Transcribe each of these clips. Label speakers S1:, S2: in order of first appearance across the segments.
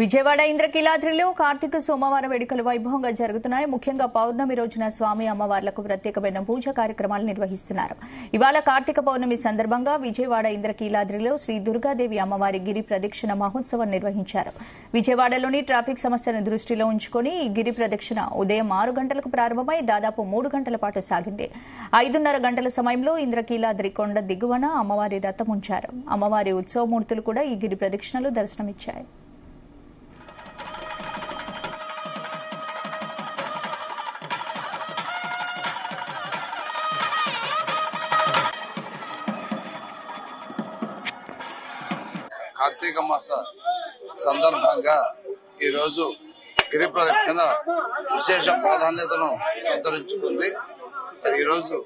S1: విజయవాడ ఇంద్రకీలాద్రిలో కార్తీక సోమవార వేడుకలు వైభవంగా జరుగుతున్నాయి. ముఖ్యంగా పౌర్ణమి రోజున స్వామి అమ్మవార్లకు ప్రత్యేకమైన పూజా కార్యక్రమాలు నిర్వహిస్తున్నారు. ఇవాళ కార్తీక పౌర్ణమి సందర్భంగా విజయవాడ ఇంద్రకీలాద్రిలో శ్రీ దుర్గాదేవి అమ్మవారి గిరి ప్రదక్షిణ మహోత్సవం నిర్వహించారు. విజయవాడలోని ట్రాఫిక్ సమస్యను దృష్టిలో ఉంచుకుని ఈ గిరి ప్రదక్షిణ ఉదయం 6 గంటలకు ప్రారంభమై దాదాపు 3 గంటల పాటు సాగింది. 5:30 గంటల సమయంలో ఇంద్రకీలాద్రి కొండ దిగువన అమ్మవారి రథం ఉంచారు. అమ్మవారి ఉత్సవమూర్తులు కూడా ఈ గిరి ప్రదక్షిణలో దర్శనమిచ్చాయి.
S2: కార్తీక మాస సందర్భంగా ఈ రోజు గిరి ప్రదక్షిణ విశేష ప్రాధాన్యతను సంతరించుకుంది. ఈ రోజు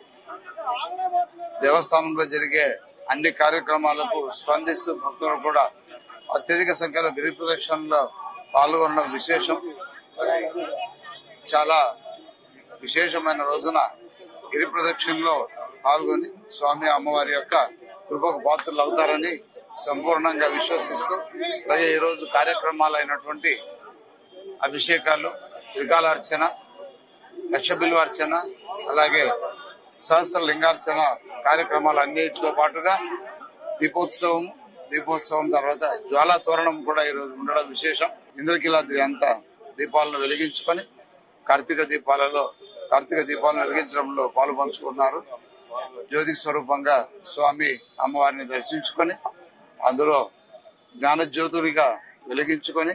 S2: దేవస్థానంలో జరిగే అన్ని కార్యక్రమాలకు స్పందిస్తూ భక్తులు కూడా అత్యధిక సంఖ్యలో గిరి ప్రదక్షిణలో పాల్గొనడం విశేషం. చాలా విశేషమైన రోజున గిరి ప్రదక్షిణలో పాల్గొని స్వామి అమ్మవారి యొక్క కృపకు పాత్రలు అవుతారని సంపూర్ణంగా విశ్వసిస్తూ అలాగే ఈ రోజు కార్యక్రమాలు అయినటువంటి అభిషేకాలు, త్రికాలార్చన, లక్షబిల్వార్చన, అలాగే సహస్రలింగార్చన కార్యక్రమాలు అన్నిటితో పాటుగా దీపోత్సవం తర్వాత జ్వాలా తోరణం కూడా ఈ రోజు ఉండడం విశేషం. ఇంద్రకీలాద్రి అంతా దీపాలను వెలిగించుకొని కార్తీక దీపాలను వెలిగించడంలో పాలు పంచుకున్నారు. జ్యోతి స్వరూపంగా స్వామి అమ్మవారిని దర్శించుకొని అందులో జ్ఞానజ్యోతుడిగా వెలిగించుకొని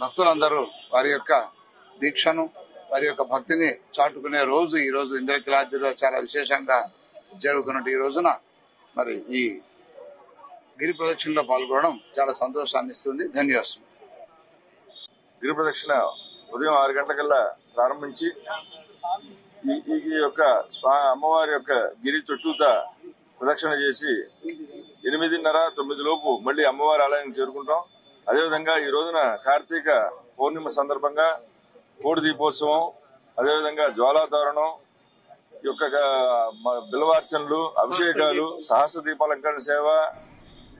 S2: భక్తులందరూ వారి యొక్క దీక్షను, వారి యొక్క భక్తిని చాటుకునే రోజు ఈ రోజు ఇంద్రకీలాద్రిలో చాలా విశేషంగా జరుగుతున్నట్టు ఈ రోజున మరి ఈ గిరి ప్రదక్షిణలో పాల్గొనడం చాలా సంతోషాన్ని ఇస్తుంది. ధన్యవాదాలు.
S3: గిరి ప్రదక్షిణ ఉదయం 6 గంటలకల్లా ప్రారంభించి ఈ యొక్క అమ్మవారి యొక్క గిరి చుట్టూతా ప్రదక్షిణ చేసి 8:30-9 లోపు మళ్లీ అమ్మవారి ఆలయానికి చేరుకుంటాం. అదేవిధంగా ఈ రోజున కార్తీక పౌర్ణిమ సందర్భంగా కోడి దీపోత్సవం, అదేవిధంగా జ్వాలాతోరణం, ఈ యొక్క బిల్వార్చనలు, అభిషేకాలు, సహస్ర దీపాలంకరణ సేవ,